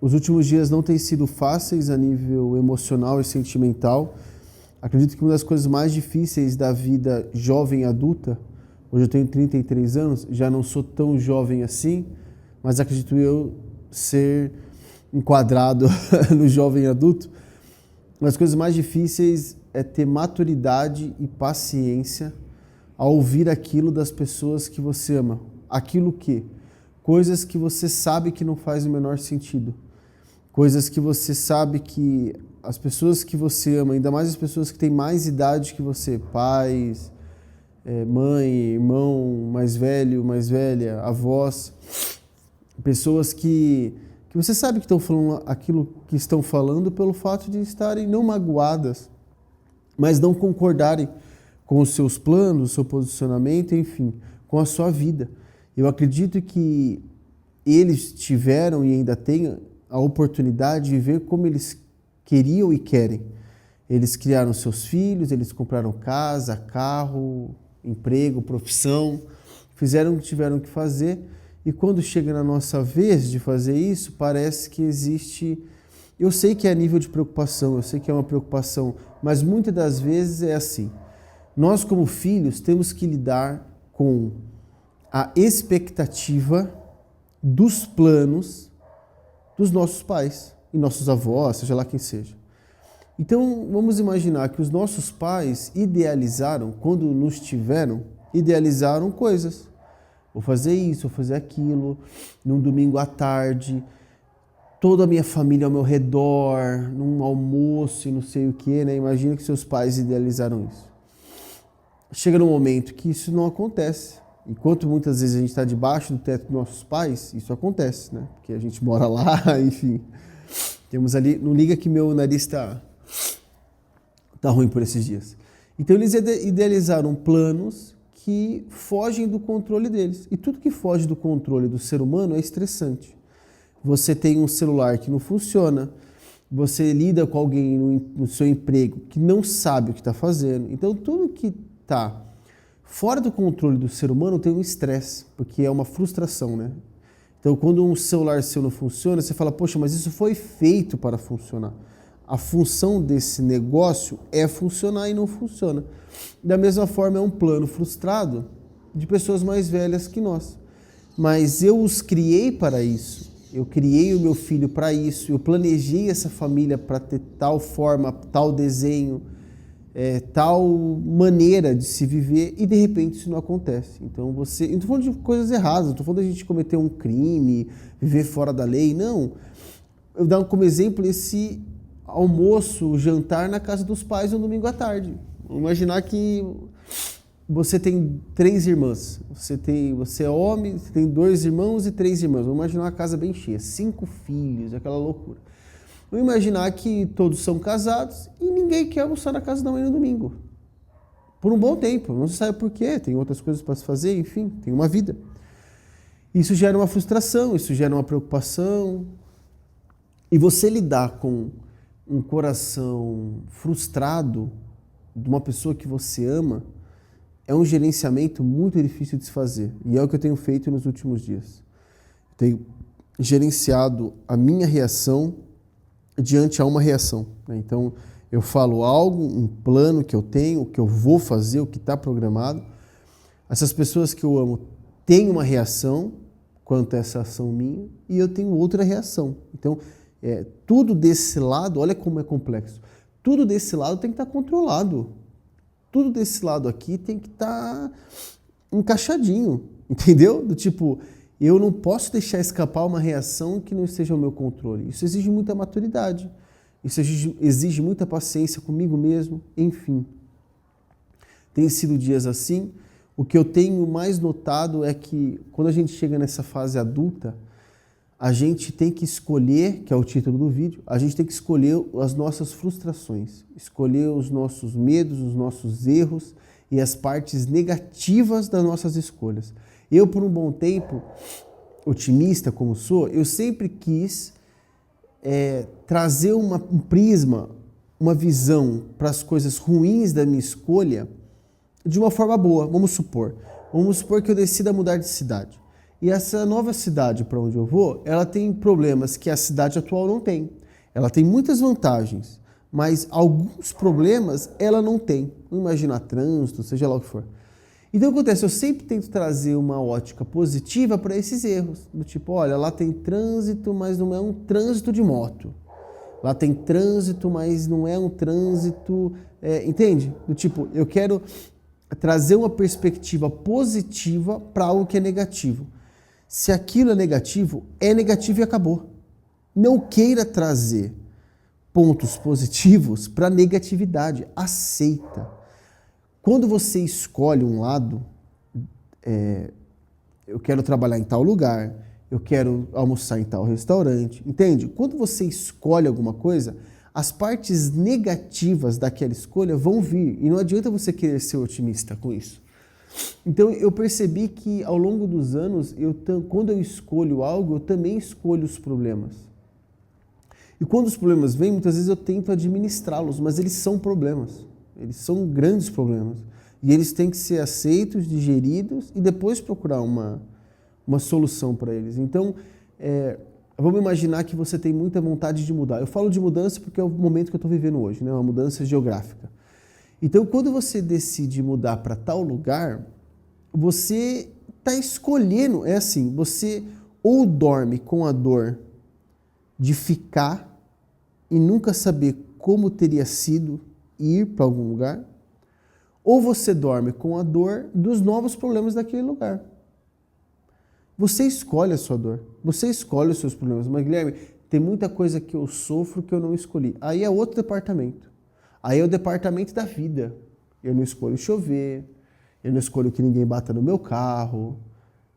Os últimos dias não têm sido fáceis a nível emocional e sentimental. Acredito que uma das coisas mais difíceis da vida jovem adulta, hoje eu tenho 33 anos, já não sou tão jovem assim, mas acredito eu ser enquadrado no jovem adulto. Uma das coisas mais difíceis é ter maturidade e paciência ao ouvir aquilo das pessoas que você ama. Aquilo que? Coisas que você sabe que não faz o menor sentido. Coisas que você sabe que as pessoas que você ama, ainda mais as pessoas que têm mais idade que você, pais, mãe, irmão, mais velho, mais velha, avós, pessoas que você sabe que estão falando aquilo que estão falando pelo fato de estarem não magoadas, mas não concordarem com os seus planos, o seu posicionamento, enfim, com a sua vida. Eu acredito que eles tiveram e ainda têm a oportunidade de viver como eles queriam e querem. Eles criaram seus filhos, eles compraram casa, carro, emprego, profissão, fizeram o que tiveram que fazer, e quando chega na nossa vez de fazer isso, parece que existe... Eu sei que é a nível de preocupação, eu sei que é uma preocupação, mas muitas das vezes é assim. Nós, como filhos, temos que lidar com a expectativa dos planos dos nossos pais e nossos avós, seja lá quem seja. Então, vamos imaginar que os nossos pais idealizaram, quando nos tiveram, idealizaram coisas. Vou fazer isso, vou fazer aquilo, num domingo à tarde, toda a minha família ao meu redor, num almoço e não sei o quê, né? Imagina que seus pais idealizaram isso. Chega num momento que isso não acontece. Enquanto muitas vezes a gente está debaixo do teto dos nossos pais, isso acontece, né? Porque a gente mora lá, enfim. Temos ali... Não liga que meu nariz tá ruim por esses dias. Então eles idealizaram planos que fogem do controle deles. E tudo que foge do controle do ser humano é estressante. Você tem um celular que não funciona, você lida com alguém no seu emprego que não sabe o que está fazendo. Então tudo que está fora do controle do ser humano tem um estresse, porque é uma frustração, né? Então, quando um celular seu não funciona, você fala, poxa, mas isso foi feito para funcionar. A função desse negócio é funcionar e não funciona. Da mesma forma, é um plano frustrado de pessoas mais velhas que nós. Mas eu os criei para isso. Eu criei o meu filho para isso. Eu planejei essa família para ter tal forma, tal desenho, tal maneira de se viver, e de repente isso não acontece. Então você... Eu não estou falando de coisas erradas, não estou falando de a gente cometer um crime, viver fora da lei, não. Eu dou como exemplo esse almoço, jantar na casa dos pais no domingo à tarde. Vamos imaginar que você tem 3 irmãs, você é homem, você tem 2 irmãos e 3 irmãs. Vamos imaginar uma casa bem cheia, 5 filhos, aquela loucura. Vamos imaginar que todos são casados e ninguém quer almoçar na casa da mãe no domingo. Por um bom tempo, não se sabe por quê, tem outras coisas para se fazer, enfim, tem uma vida. Isso gera uma frustração, isso gera uma preocupação. E você lidar com um coração frustrado de uma pessoa que você ama é um gerenciamento muito difícil de se fazer. E é o que eu tenho feito nos últimos dias. Eu tenho gerenciado a minha reação diante a uma reação, né? Então, eu falo algo, um plano que eu tenho, o que eu vou fazer, o que está programado. Essas pessoas que eu amo têm uma reação quanto a essa ação minha e eu tenho outra reação. Então, tudo desse lado, olha como é complexo, tudo desse lado tem que estar controlado. Tudo desse lado aqui tem que estar encaixadinho, entendeu? Do tipo... Eu não posso deixar escapar uma reação que não esteja ao meu controle. Isso exige muita maturidade. Isso exige muita paciência comigo mesmo. Enfim. Tem sido dias assim. O que eu tenho mais notado é que quando a gente chega nessa fase adulta, a gente tem que escolher, que é o título do vídeo, a gente tem que escolher as nossas frustrações, escolher os nossos medos, os nossos erros e as partes negativas das nossas escolhas. Eu, por um bom tempo, otimista como sou, eu sempre quis trazer um prisma, uma visão para as coisas ruins da minha escolha de uma forma boa. Vamos supor que eu decida mudar de cidade. E essa nova cidade para onde eu vou, ela tem problemas que a cidade atual não tem. Ela tem muitas vantagens, mas alguns problemas ela não tem. Vamos imaginar trânsito, seja lá o que for. Então o que acontece? Eu sempre tento trazer uma ótica positiva para esses erros. Do tipo, olha, lá tem trânsito, mas não é um trânsito de moto. Lá tem trânsito, mas não é um trânsito... entende? Do tipo, eu quero trazer uma perspectiva positiva para algo que é negativo. Se aquilo é negativo e acabou. Não queira trazer pontos positivos para negatividade. Aceita. Quando você escolhe um lado, eu quero trabalhar em tal lugar, eu quero almoçar em tal restaurante, entende? Quando você escolhe alguma coisa, as partes negativas daquela escolha vão vir. E não adianta você querer ser otimista com isso. Então eu percebi que ao longo dos anos, quando eu escolho algo, eu também escolho os problemas. E quando os problemas vêm, muitas vezes eu tento administrá-los, mas eles são problemas. Eles são grandes problemas. E eles têm que ser aceitos, digeridos e depois procurar uma solução para eles. Então, vamos imaginar que você tem muita vontade de mudar. Eu falo de mudança porque é o momento que eu estou vivendo hoje, né? Uma mudança geográfica. Então, quando você decide mudar para tal lugar, você está escolhendo, você ou dorme com a dor de ficar e nunca saber como teria sido ir para algum lugar, ou você dorme com a dor dos novos problemas daquele lugar. Você escolhe a sua dor, você escolhe os seus problemas. Mas, Guilherme, tem muita coisa que eu sofro que eu não escolhi. Aí é outro departamento. Aí é o departamento da vida. Eu não escolho chover, eu não escolho que ninguém bata no meu carro,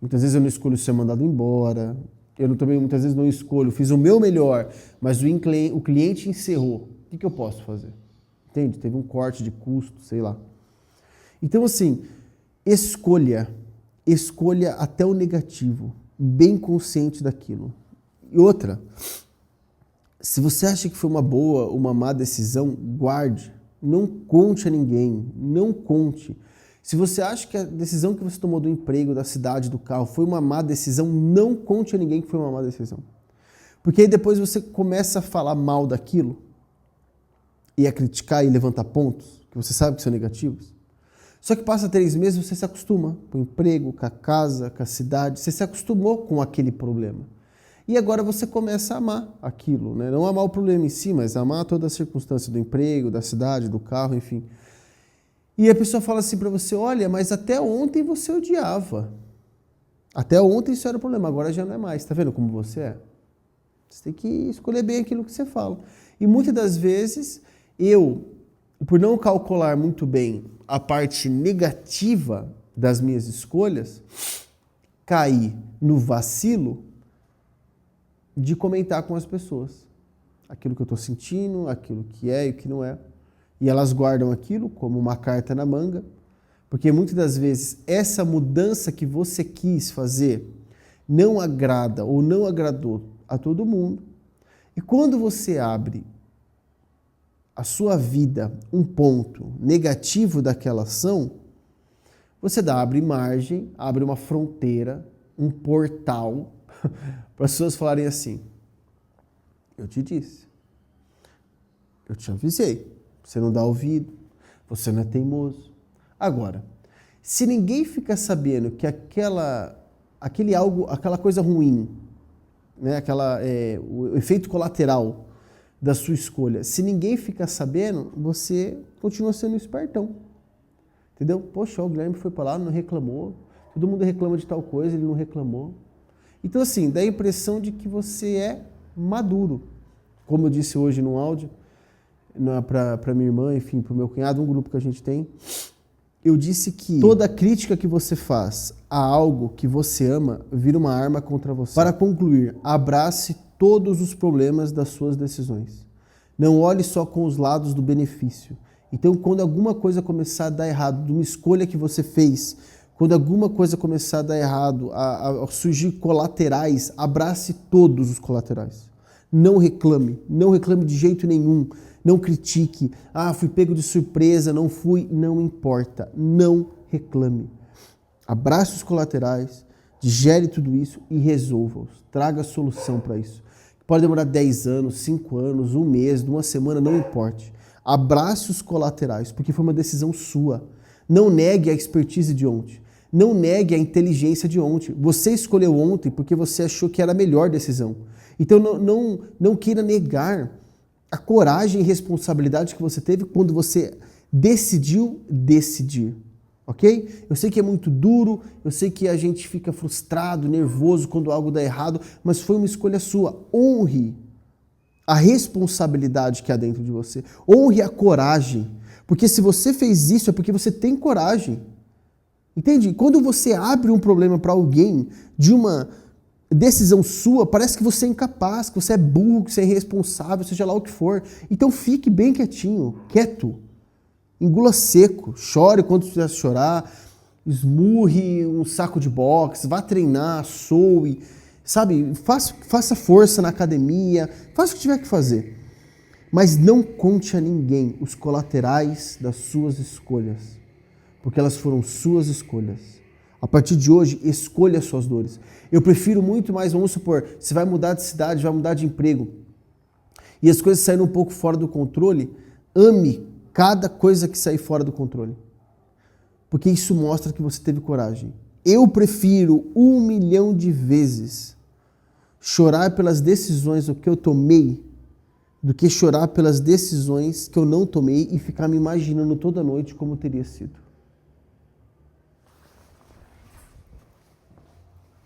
muitas vezes eu não escolho ser mandado embora, também muitas vezes não escolho, fiz o meu melhor, mas o cliente encerrou. O que eu posso fazer? Entende? Teve um corte de custo, sei lá. Então, assim, escolha até o negativo, bem consciente daquilo. E outra, se você acha que foi uma boa, uma má decisão, guarde. Não conte a ninguém, não conte. Se você acha que a decisão que você tomou do emprego, da cidade, do carro, foi uma má decisão, não conte a ninguém que foi uma má decisão. Porque aí depois você começa a falar mal daquilo e a criticar e levantar pontos que você sabe que são negativos. Só que passa 3 meses, você se acostuma com o emprego, com a casa, com a cidade, você se acostumou com aquele problema. E agora você começa a amar aquilo, né? Não amar o problema em si, mas amar toda a circunstância do emprego, da cidade, do carro, enfim. E a pessoa fala assim para você, olha, mas até ontem você odiava. Até ontem isso era o problema, agora já não é mais. Tá vendo como você é? Você tem que escolher bem aquilo que você fala. E muitas das vezes, por não calcular muito bem a parte negativa das minhas escolhas, caí no vacilo de comentar com as pessoas aquilo que eu estou sentindo, aquilo que é e o que não é. E elas guardam aquilo como uma carta na manga, porque muitas das vezes essa mudança que você quis fazer não agrada ou não agradou a todo mundo. E quando você abre a sua vida um ponto negativo daquela ação, você abre margem, abre uma fronteira, um portal para as pessoas falarem assim, eu te disse, eu te avisei, você não dá ouvido, você não é teimoso. Agora, se ninguém fica sabendo que aquela coisa ruim, né, o efeito colateral da sua escolha, se ninguém fica sabendo, você continua sendo espertão. Entendeu? Poxa, o Guilherme foi para lá, não reclamou, todo mundo reclama de tal coisa, ele não reclamou. Então, assim, dá a impressão de que você é maduro. Como eu disse hoje no áudio, para minha irmã, enfim, para o meu cunhado, um grupo que a gente tem, eu disse que toda crítica que você faz a algo que você ama vira uma arma contra você. Para concluir, abrace todos os problemas das suas decisões. Não olhe só com os lados do benefício. Então, quando alguma coisa começar a dar errado, de uma escolha que você fez, quando alguma coisa começar a dar errado, a surgir colaterais, abrace todos os colaterais. Não reclame de jeito nenhum. Não critique, fui pego de surpresa, não fui, não importa, não reclame. Abrace os colaterais, digere tudo isso e resolva-os. Traga solução para isso. Pode demorar 10 anos, 5 anos, um mês, uma semana, não importe. Abrace os colaterais, porque foi uma decisão sua. Não negue a expertise de ontem. Não negue a inteligência de ontem. Você escolheu ontem porque você achou que era a melhor decisão. Então não queira negar a coragem e responsabilidade que você teve quando você decidiu decidir. Ok? Eu sei que é muito duro, eu sei que a gente fica frustrado, nervoso quando algo dá errado, mas foi uma escolha sua. Honre a responsabilidade que há dentro de você. Honre a coragem. Porque se você fez isso é porque você tem coragem. Entende? Quando você abre um problema para alguém de uma decisão sua, parece que você é incapaz, que você é burro, que você é irresponsável, seja lá o que for. Então fique bem quietinho, quieto. Engula seco, chore quando precisar chorar, esmurre um saco de boxe, vá treinar, soe, sabe? Faça força na academia, faça o que tiver que fazer. Mas não conte a ninguém os colaterais das suas escolhas, porque elas foram suas escolhas. A partir de hoje, escolha as suas dores. Eu prefiro muito mais, vamos supor, você vai mudar de cidade, vai mudar de emprego, e as coisas saíram um pouco fora do controle, ame cada coisa que sair fora do controle. Porque isso mostra que você teve coragem. Eu prefiro 1 milhão de vezes chorar pelas decisões que eu tomei do que chorar pelas decisões que eu não tomei e ficar me imaginando toda noite como teria sido.